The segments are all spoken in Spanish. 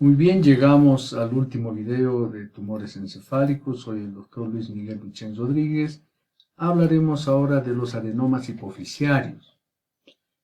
Muy bien, llegamos al último video de tumores encefálicos. Soy el doctor Luis Miguel Vicens Rodríguez. Hablaremos ahora de los adenomas hipoficiarios.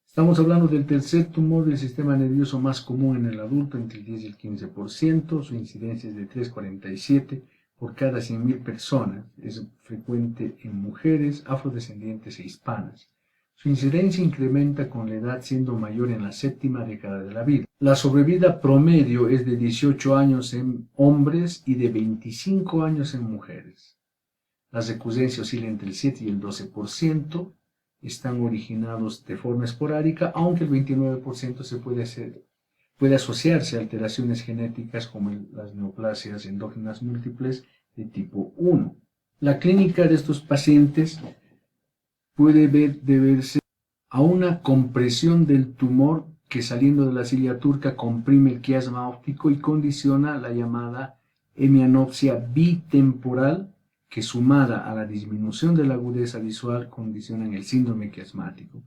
Estamos hablando del tercer tumor del sistema nervioso más común en el adulto, entre el 10 y el 15%. Su incidencia es de 3,47 por cada 100.000 personas. Es frecuente en mujeres, afrodescendientes e hispanas. Su incidencia incrementa con la edad, siendo mayor en la séptima década de la vida. La sobrevida promedio es de 18 años en hombres y de 25 años en mujeres. Las recurrencias oscilan entre el 7 y el 12%. Están originados de forma esporádica, aunque el 29% puede asociarse a alteraciones genéticas como las neoplasias endógenas múltiples de tipo 1. La clínica de estos pacientes puede deberse a una compresión del tumor que, saliendo de la cilicia turca, comprime el quiasma óptico y condiciona la llamada hemianopsia bitemporal, que, sumada a la disminución de la agudeza visual, condicionan el síndrome quiasmático.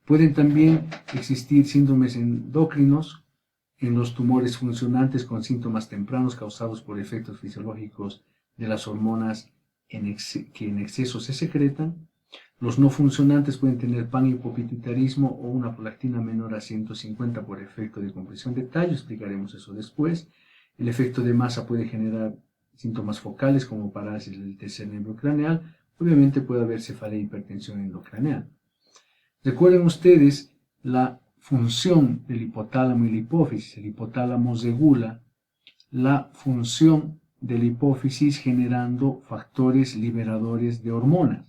Pueden también existir síndromes endocrinos en los tumores funcionantes con síntomas tempranos causados por efectos fisiológicos de las hormonas que en exceso se secretan. Los no funcionantes pueden tener panhipopituitarismo o una prolactina menor a 150 por efecto de compresión de tallo. Explicaremos eso después. El efecto de masa puede generar síntomas focales como parálisis del tercer nervio craneal. Obviamente puede haber cefalea e hipertensión endocraneal. Recuerden ustedes la función del hipotálamo y la hipófisis. El hipotálamo regula la función de la hipófisis generando factores liberadores de hormonas.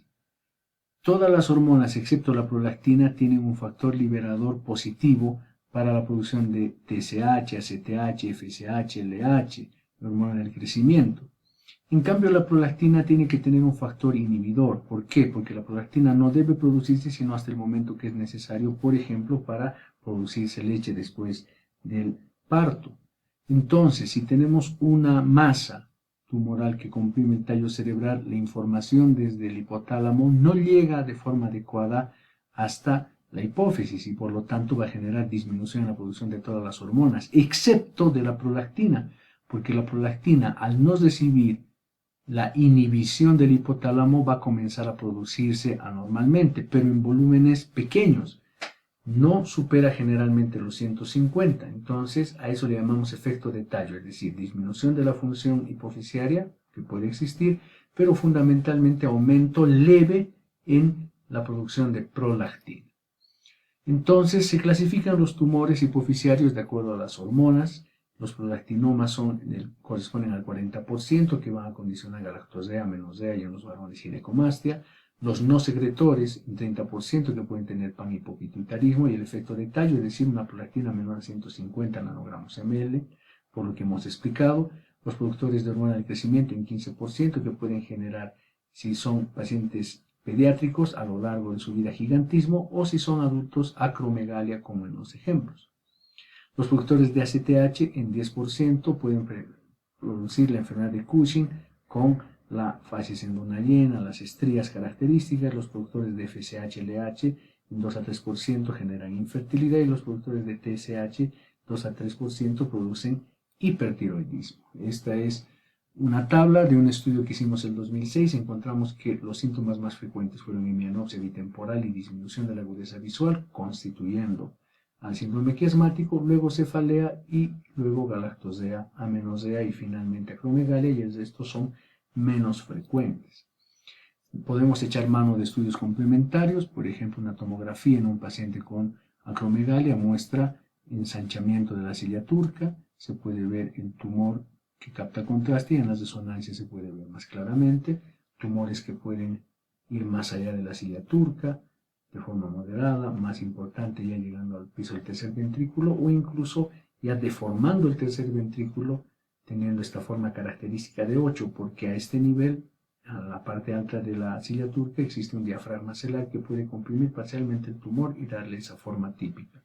Todas las hormonas, excepto la prolactina, tienen un factor liberador positivo para la producción de TSH, ACTH, FSH, LH, la hormona del crecimiento. En cambio, la prolactina tiene que tener un factor inhibidor. ¿Por qué? Porque la prolactina no debe producirse sino hasta el momento que es necesario, por ejemplo, para producirse leche después del parto. Entonces, si tenemos una masa tumoral que comprime el tallo cerebral, la información desde el hipotálamo no llega de forma adecuada hasta la hipófisis y por lo tanto va a generar disminución en la producción de todas las hormonas, excepto de la prolactina, porque la prolactina, al no recibir la inhibición del hipotálamo, va a comenzar a producirse anormalmente, pero en volúmenes pequeños. No supera generalmente los 150, entonces a eso le llamamos efecto de tallo, es decir, disminución de la función hipofisiaria que puede existir, pero fundamentalmente aumento leve en la producción de prolactina. Entonces se clasifican los tumores hipofisiarios de acuerdo a las hormonas. Los prolactinomas corresponden al 40%, que van a condicionar galactosea, menosea y en los varones ginecomastia. Los no secretores, un 30%, que pueden tener panhipopituitarismo y el efecto de tallo, es decir, una prolactina menor a 150 nanogramos ml, por lo que hemos explicado. Los productores de hormona del crecimiento, un 15%, que pueden generar, si son pacientes pediátricos, a lo largo de su vida gigantismo, o si son adultos, acromegalia, como en los ejemplos. Los productores de ACTH, en 10%, pueden producir la enfermedad de Cushing con la facies endonaliena, las estrías características. Los productores de FSH-LH, en 2 a 3%, generan infertilidad, y los productores de TSH, 2 a 3%, producen hipertiroidismo. Esta es una tabla de un estudio que hicimos en 2006. Encontramos que los síntomas más frecuentes fueron hemianopsia bitemporal y disminución de la agudeza visual, constituyendo al síndrome quiasmático, luego cefalea y luego galactosea, amenosea y finalmente acromegalia, y el resto son menos frecuentes. Podemos echar mano de estudios complementarios. Por ejemplo, una tomografía en un paciente con acromegalia muestra ensanchamiento de la cilicia turca, se puede ver el tumor que capta contraste y en las resonancias se puede ver más claramente tumores que pueden ir más allá de la cilicia turca, de forma moderada, más importante ya llegando al piso del tercer ventrículo o incluso ya deformando el tercer ventrículo, teniendo esta forma característica de 8, porque a este nivel, a la parte alta de la cilicia turca, existe un diafragma celular que puede comprimir parcialmente el tumor y darle esa forma típica.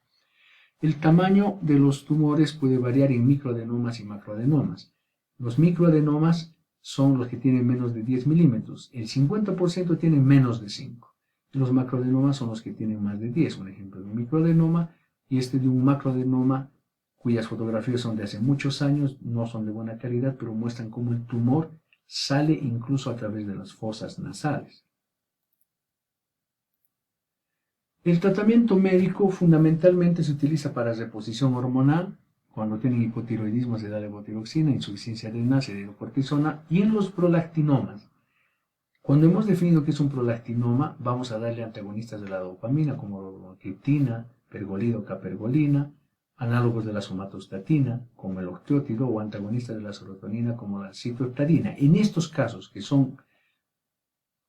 El tamaño de los tumores puede variar en microadenomas y macroadenomas. Los microadenomas son los que tienen menos de 10 milímetros, el 50% tienen menos de 5. Los macroadenomas son los que tienen más de 10, un ejemplo de un microadenoma, y este de un macroadenoma cuyas fotografías son de hace muchos años, no son de buena calidad, pero muestran cómo el tumor sale incluso a través de las fosas nasales. El tratamiento médico fundamentalmente se utiliza para reposición hormonal. Cuando tienen hipotiroidismo se da levotiroxina, insuficiencia renal se da hidrocortisona, y en los prolactinomas. Cuando hemos definido que es un prolactinoma, vamos a darle antagonistas de la dopamina como triptina, pergolida o capergolina, análogos de la somatostatina como el octeótido, o antagonistas de la serotonina como la ciclosporina. En estos casos, que son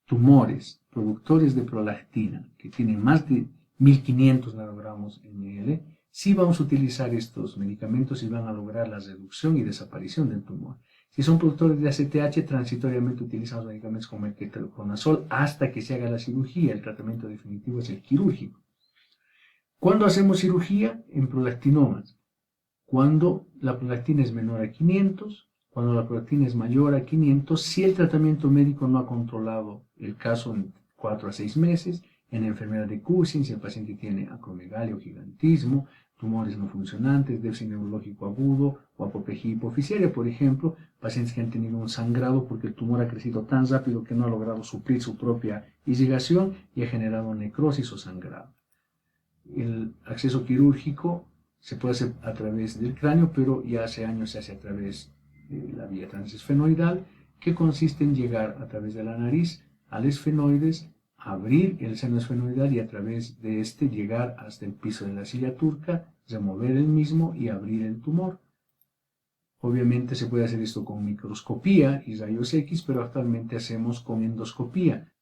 tumores productores de prolactina, que tienen más de 1500 nanogramos ml, sí vamos a utilizar estos medicamentos y van a lograr la reducción y desaparición del tumor. Si son productores de ACTH, transitoriamente utilizamos medicamentos como el ketoconazol hasta que se haga la cirugía. El tratamiento definitivo es el quirúrgico. ¿Cuándo hacemos cirugía? En prolactinomas. Cuando la prolactina es menor a 500, cuando la prolactina es mayor a 500, si el tratamiento médico no ha controlado el caso en 4 a 6 meses, en enfermedad de Cushing, si el paciente tiene acromegalia o gigantismo, tumores no funcionantes, déficit neurológico agudo o apoplejía hipoficiaria, por ejemplo, pacientes que han tenido un sangrado porque el tumor ha crecido tan rápido que no ha logrado suplir su propia irrigación y ha generado necrosis o sangrado. El acceso quirúrgico se puede hacer a través del cráneo, pero ya hace años se hace a través de la vía transesfenoidal, que consiste en llegar a través de la nariz al esfenoides, abrir el seno esfenoidal y a través de este llegar hasta el piso de la silla turca, remover el mismo y abrir el tumor. Obviamente se puede hacer esto con microscopía y rayos X, pero actualmente hacemos con endoscopía.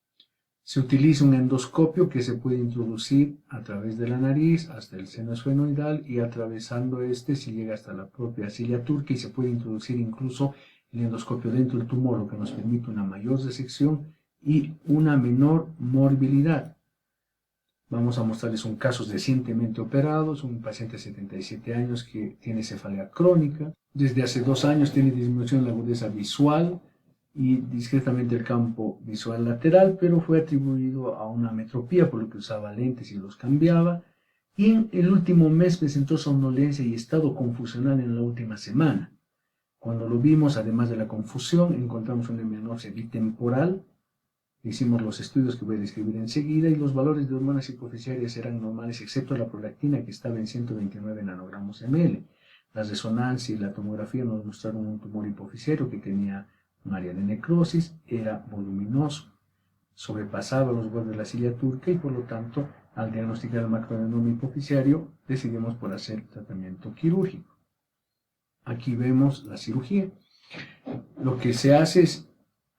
Se utiliza un endoscopio que se puede introducir a través de la nariz hasta el seno esfenoidal y atravesando este se llega hasta la propia silla turca, y se puede introducir incluso el endoscopio dentro del tumor, lo que nos permite una mayor resección y una menor morbilidad. Vamos a mostrarles un caso recientemente operado. Es un paciente de 77 años que tiene cefalea crónica. Desde hace 2 años tiene disminución de la agudeza visual y discretamente el campo visual lateral, pero fue atribuido a una metropía, por lo que usaba lentes y los cambiaba. Y en el último mes presentó somnolencia y estado confusional en la última semana. Cuando lo vimos, además de la confusión, encontramos una hemianopsia bitemporal. Hicimos los estudios que voy a describir enseguida y los valores de hormonas hipoficiarias eran normales, excepto la prolactina, que estaba en 129 nanogramos ml. La resonancia y la tomografía nos mostraron un tumor hipoficiario que tenía un área de necrosis, era voluminoso, sobrepasaba los bordes de la silla turca, y por lo tanto, al diagnosticar el macroadenoma hipoficiario, decidimos por hacer tratamiento quirúrgico. Aquí vemos la cirugía. Lo que se hace es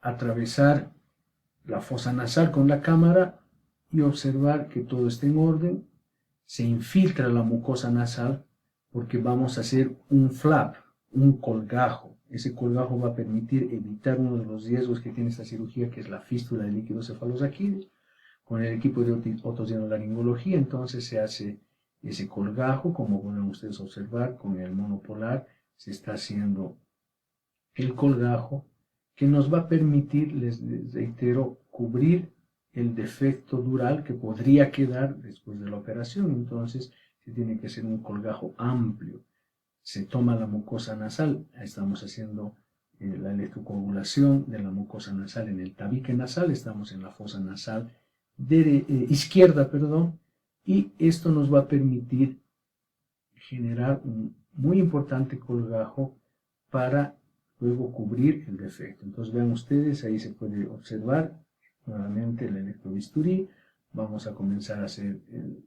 atravesar la fosa nasal con la cámara y observar que todo esté en orden. Se infiltra la mucosa nasal porque vamos a hacer un flap, un colgajo. Ese colgajo va a permitir evitar uno de los riesgos que tiene esta cirugía, que es la fístula del líquido cefalorraquídeo. Con el equipo de otorrinolaringología, entonces se hace ese colgajo, como pueden ustedes observar con el monopolar, se está haciendo el colgajo, que nos va a permitir, les reitero, cubrir el defecto dural que podría quedar después de la operación. Entonces se tiene que hacer un colgajo amplio. Se toma la mucosa nasal, estamos haciendo la electrocoagulación de la mucosa nasal en el tabique nasal, estamos en la fosa nasal izquierda, y esto nos va a permitir generar un muy importante colgajo para luego cubrir el defecto. Entonces vean ustedes, ahí se puede observar nuevamente el electrobisturí. Vamos a comenzar a hacer el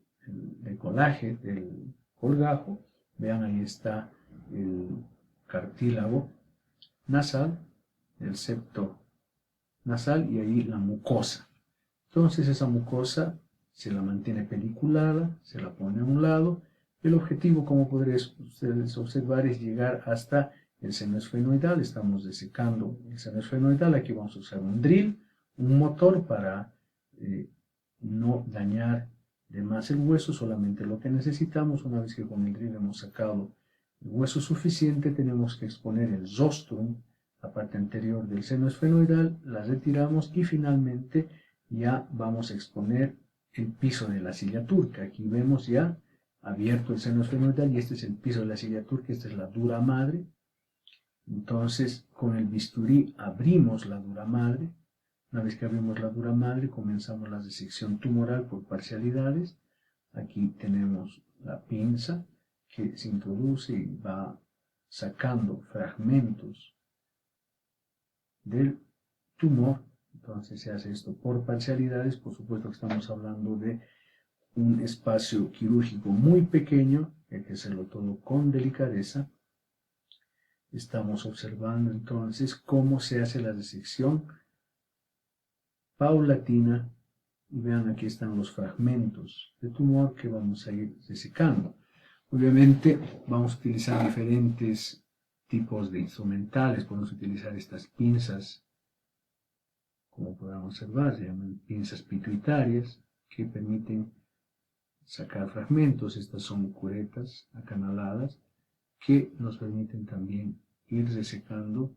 decolaje del colgajo. Vean, ahí está el cartílago nasal, el septo nasal, y ahí la mucosa. Entonces esa mucosa se la mantiene peliculada, se la pone a un lado. El objetivo, como podrían ustedes observar, es llegar hasta el seno esfenoidal. Estamos desecando el seno esfenoidal. Aquí vamos a usar un drill, un motor, para no dañar de más el hueso, solamente lo que necesitamos. Una vez que con el drill hemos sacado el hueso suficiente, tenemos que exponer el rostrum, la parte anterior del seno esfenoidal, la retiramos y finalmente ya vamos a exponer el piso de la silla turca. Aquí vemos ya abierto el seno esfenoidal y este es el piso de la silla turca, esta es la dura madre. Entonces, con el bisturí abrimos la dura madre. Una vez que abrimos la dura madre, comenzamos la disección tumoral por parcialidades. Aquí tenemos la pinza que se introduce y va sacando fragmentos del tumor. Entonces se hace esto por parcialidades. Por supuesto que estamos hablando de un espacio quirúrgico muy pequeño, hay que hacerlo todo con delicadeza. Estamos observando entonces cómo se hace la disección paulatina. Y vean, aquí están los fragmentos de tumor que vamos a ir desecando. Obviamente vamos a utilizar diferentes tipos de instrumentales. Podemos utilizar estas pinzas, como podemos observar, se llaman pinzas pituitarias, que permiten sacar fragmentos. Estas son curetas acanaladas que nos permiten también ir resecando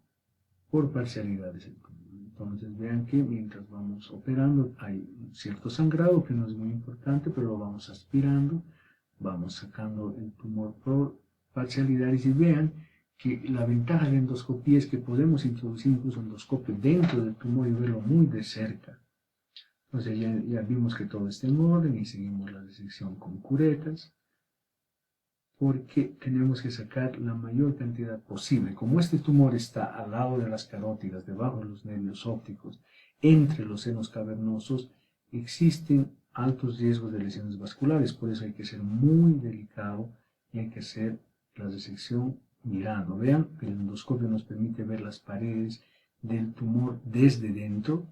por parcialidades el tumor. Entonces vean que mientras vamos operando hay un cierto sangrado que no es muy importante, pero lo vamos aspirando, vamos sacando el tumor por parcialidades y vean que la ventaja de la endoscopía es que podemos introducir incluso endoscopio dentro del tumor y verlo muy de cerca. Entonces ya vimos que todo está en orden y seguimos la disección con curetas, porque tenemos que sacar la mayor cantidad posible. Como este tumor está al lado de las carótidas, debajo de los nervios ópticos, entre los senos cavernosos, existen altos riesgos de lesiones vasculares. Por eso hay que ser muy delicado y hay que hacer la resección mirando. Vean que el endoscopio nos permite ver las paredes del tumor desde dentro.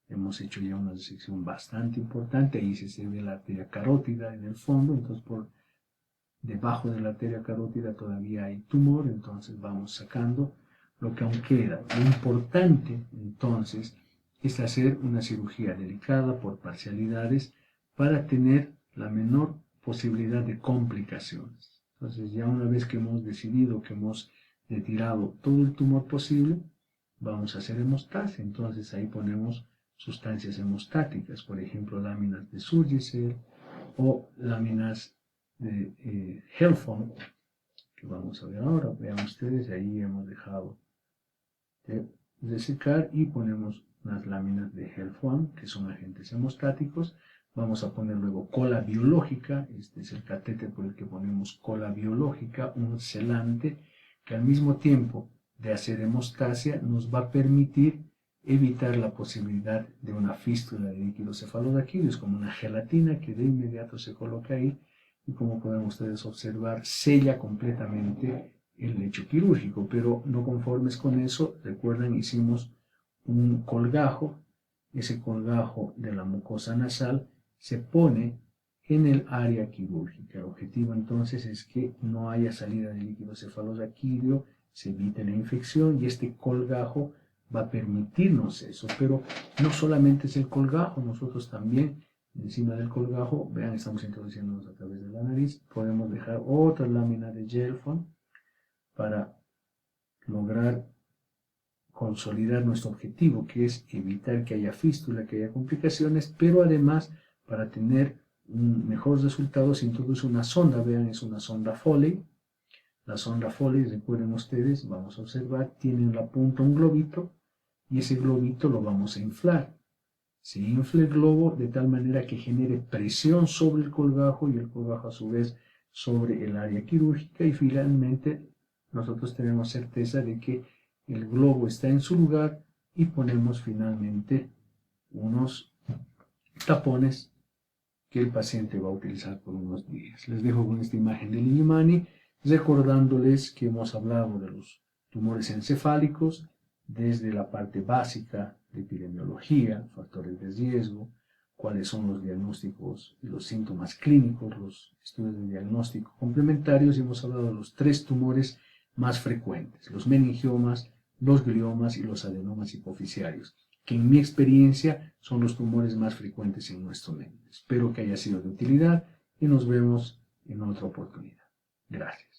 Hemos hecho ya una resección bastante importante. Ahí se ve la arteria carótida en el fondo, entonces debajo de la arteria carótida todavía hay tumor, entonces vamos sacando lo que aún queda. Lo importante entonces es hacer una cirugía delicada por parcialidades para tener la menor posibilidad de complicaciones. Entonces ya una vez que hemos decidido que hemos retirado todo el tumor posible, vamos a hacer hemostasia. Entonces ahí ponemos sustancias hemostáticas, por ejemplo láminas de Surgicel o láminas de Helfon, que vamos a ver ahora. Vean ustedes, ahí hemos dejado de secar y ponemos unas láminas de Helfon, que son agentes hemostáticos. Vamos a poner luego cola biológica. Este es el catéter por el que ponemos cola biológica, un selante que al mismo tiempo de hacer hemostasia nos va a permitir evitar la posibilidad de una fístula de líquido cefaloraquídeo. Es como una gelatina que de inmediato se coloca ahí y, como pueden ustedes observar, sella completamente el lecho quirúrgico. Pero no conformes con eso, recuerden, hicimos un colgajo. Ese colgajo de la mucosa nasal se pone en el área quirúrgica. El objetivo entonces es que no haya salida de líquido cefaloraquídeo, se evite la infección y este colgajo va a permitirnos eso. Pero no solamente es el colgajo, nosotros también encima del colgajo, vean, estamos introduciéndonos a través de la nariz, podemos dejar otra lámina de Gelfond para lograr consolidar nuestro objetivo, que es evitar que haya fístula, que haya complicaciones, pero además para tener un mejor resultado se introduce una sonda. Vean, es una sonda Foley. La sonda Foley, recuerden ustedes, vamos a observar, tiene en la punta un globito y ese globito lo vamos a inflar. Se infla el globo de tal manera que genere presión sobre el colgajo y el colgajo a su vez sobre el área quirúrgica, y finalmente nosotros tenemos certeza de que el globo está en su lugar y ponemos finalmente unos tapones que el paciente va a utilizar por unos días. Les dejo con esta imagen del Illimani, recordándoles que hemos hablado de los tumores encefálicos desde la parte básica de epidemiología, factores de riesgo, cuáles son los diagnósticos y los síntomas clínicos, los estudios de diagnóstico complementarios, y hemos hablado de los 3 tumores más frecuentes, los meningiomas, los gliomas y los adenomas hipoficiarios, que en mi experiencia son los tumores más frecuentes en nuestro medio. Espero que haya sido de utilidad y nos vemos en otra oportunidad. Gracias.